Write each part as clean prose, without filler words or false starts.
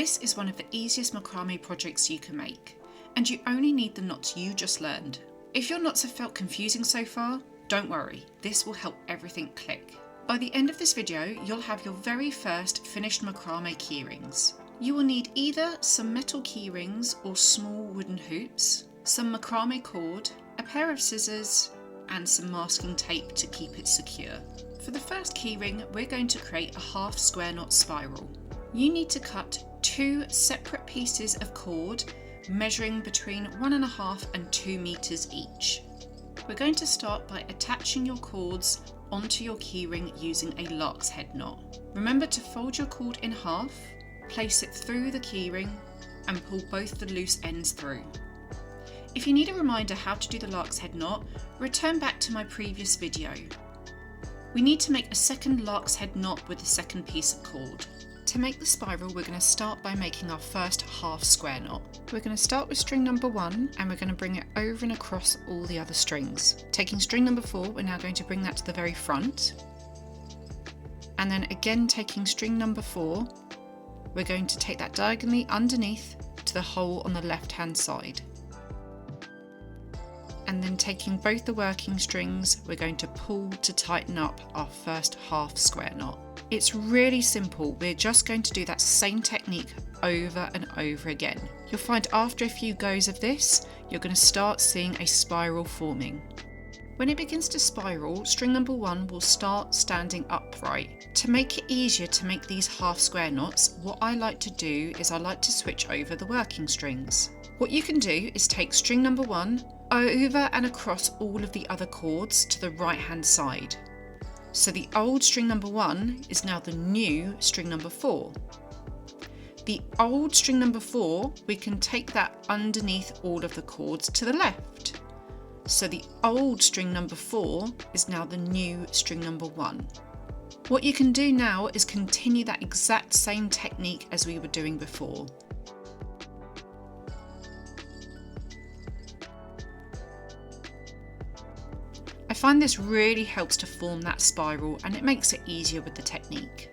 This is one of the easiest macrame projects you can make, and you only need the knots you just learned. If your knots have felt confusing so far, don't worry, this will help everything click. By the end of this video, you'll have your very first finished macrame keyrings. You will need either some metal keyrings or small wooden hoops, some macrame cord, a pair of scissors, and some masking tape to keep it secure. For the first keyring, we're going to create a half square knot spiral. You need to cut 2 separate pieces of cord measuring between 1.5 and 2 meters each. We're going to start by attaching your cords onto your keyring using a lark's head knot. Remember to fold your cord in half, place it through the keyring and pull both the loose ends through. If you need a reminder how to do the lark's head knot, return back to my previous video. We need to make a second lark's head knot with the second piece of cord. To make the spiral, we're going to start by making our first half square knot. We're going to start with string number 1 and we're going to bring it over and across all the other strings. Taking string number 4, we're now going to bring that to the very front. And then again taking string number 4, we're going to take that diagonally underneath to the hole on the left hand side. And then taking both the working strings, we're going to pull to tighten up our first half square knot. It's really simple, we're just going to do that same technique over and over again. You'll find after a few goes of this, you're going to start seeing a spiral forming. When it begins to spiral, string number 1 will start standing upright. To make it easier to make these half square knots, what I like to do is I like to switch over the working strings. What you can do is take string number 1 over and across all of the other cords to the right hand side. So the old string number 1 is now the new string number 4. The old string number 4, we can take that underneath all of the cords to the left. So the old string number 4 is now the new string number 1. What you can do now is continue that exact same technique as we were doing before. I find this really helps to form that spiral and it makes it easier with the technique.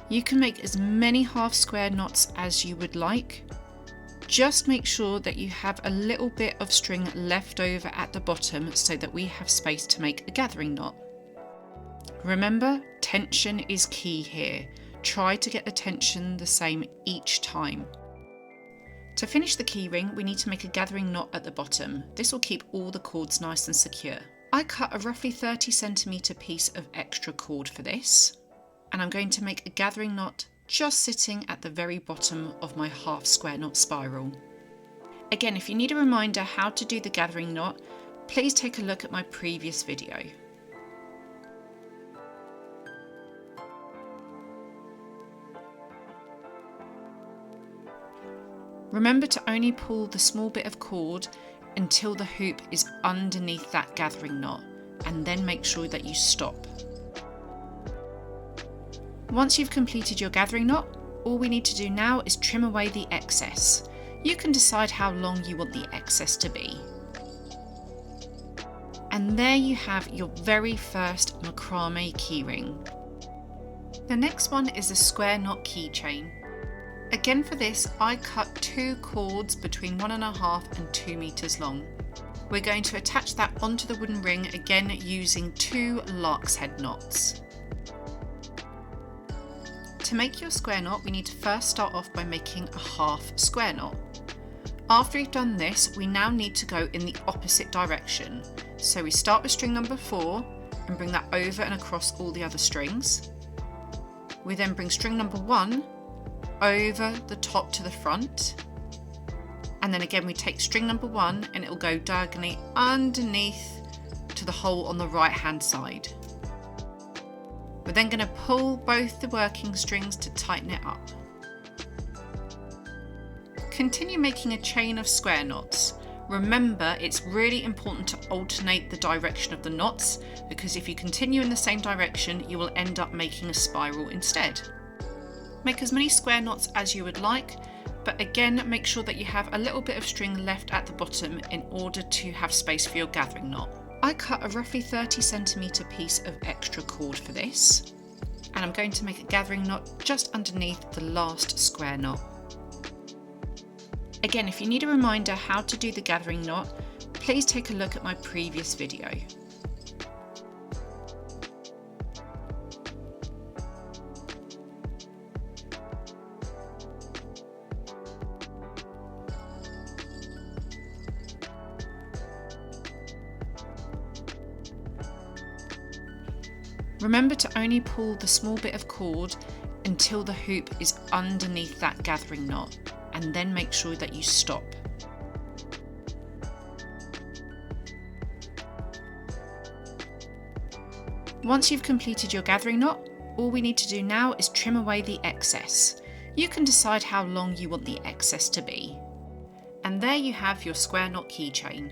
You can make as many half square knots as you would like. Just make sure that you have a little bit of string left over at the bottom so that we have space to make a gathering knot. Remember, tension is key here. Try to get the tension the same each time. To finish the keyring, we need to make a gathering knot at the bottom. This will keep all the cords nice and secure. I cut a roughly 30 centimeter piece of extra cord for this, and I'm going to make a gathering knot just sitting at the very bottom of my half square knot spiral. Again, if you need a reminder how to do the gathering knot, please take a look at my previous video. Remember to only pull the small bit of cord until the hoop is underneath that gathering knot, and then make sure that you stop. Once you've completed your gathering knot, all we need to do now is trim away the excess. You can decide how long you want the excess to be. And there you have your very first macrame keyring. The next one is a square knot keychain. Again for this, I cut 2 cords between 1.5 and 2 meters long. We're going to attach that onto the wooden ring again using 2 lark's head knots. To make your square knot, we need to first start off by making a half square knot. After we've done this, we now need to go in the opposite direction. So we start with string number 4 and bring that over and across all the other strings. We then bring string number 1 over the top to the front, and then again we take string number 1 and it will go diagonally underneath to the hole on the right hand side. We're then going to pull both the working strings to tighten it up. Continue making a chain of square knots. Remember, it's really important to alternate the direction of the knots, because if you continue in the same direction you will end up making a spiral instead. Make as many square knots as you would like, but again make sure that you have a little bit of string left at the bottom in order to have space for your gathering knot. I cut a roughly 30 centimeter piece of extra cord for this. and I'm going to make a gathering knot just underneath the last square knot. Again, if you need a reminder how to do the gathering knot, please take a look at my previous video. Remember to only pull the small bit of cord until the hoop is underneath that gathering knot, and then make sure that you stop. Once you've completed your gathering knot, all we need to do now is trim away the excess. You can decide how long you want the excess to be. And there you have your square knot keychain.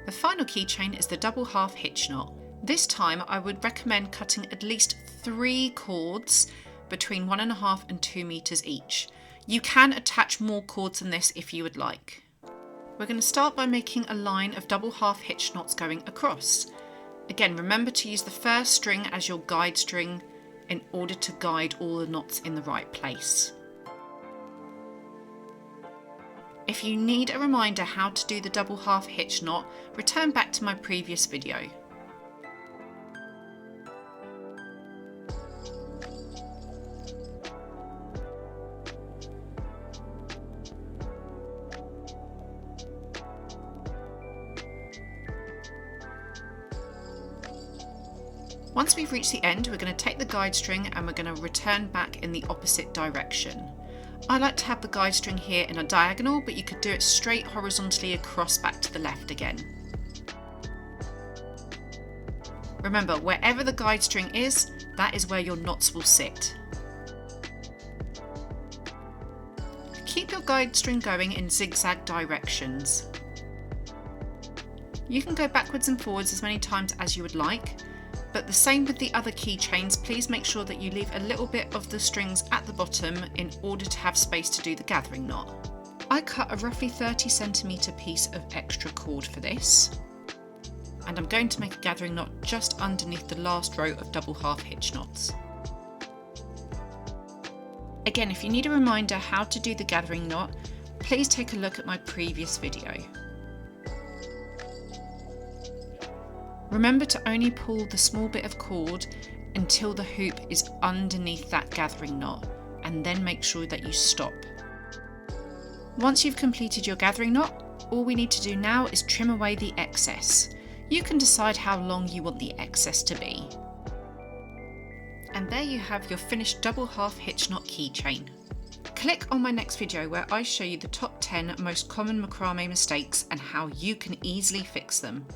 The final keychain is the double half hitch knot. This time I would recommend cutting at least 3 cords between 1.5 and 2 meters each. You can attach more cords than this if you would like. We're going to start by making a line of double half hitch knots going across. Again, remember to use the first string as your guide string in order to guide all the knots in the right place. If you need a reminder how to do the double half hitch knot, return back to my previous video. Once we've reached the end, we're going to take the guide string and we're going to return back in the opposite direction. I like to have the guide string here in a diagonal, but you could do it straight horizontally across back to the left again. Remember, wherever the guide string is, that is where your knots will sit. Keep your guide string going in zigzag directions. You can go backwards and forwards as many times as you would like, but the same with the other keychains. Please make sure that you leave a little bit of the strings at the bottom in order to have space to do the gathering knot. I cut a roughly 30cm piece of extra cord for this, and I'm going to make a gathering knot just underneath the last row of double half hitch knots. Again, if you need a reminder how to do the gathering knot, please take a look at my previous video. Remember to only pull the small bit of cord until the hoop is underneath that gathering knot, and then make sure that you stop. Once you've completed your gathering knot, all we need to do now is trim away the excess. You can decide how long you want the excess to be. And there you have your finished double half hitch knot keychain. Click on my next video where I show you the top 10 most common macrame mistakes and how you can easily fix them.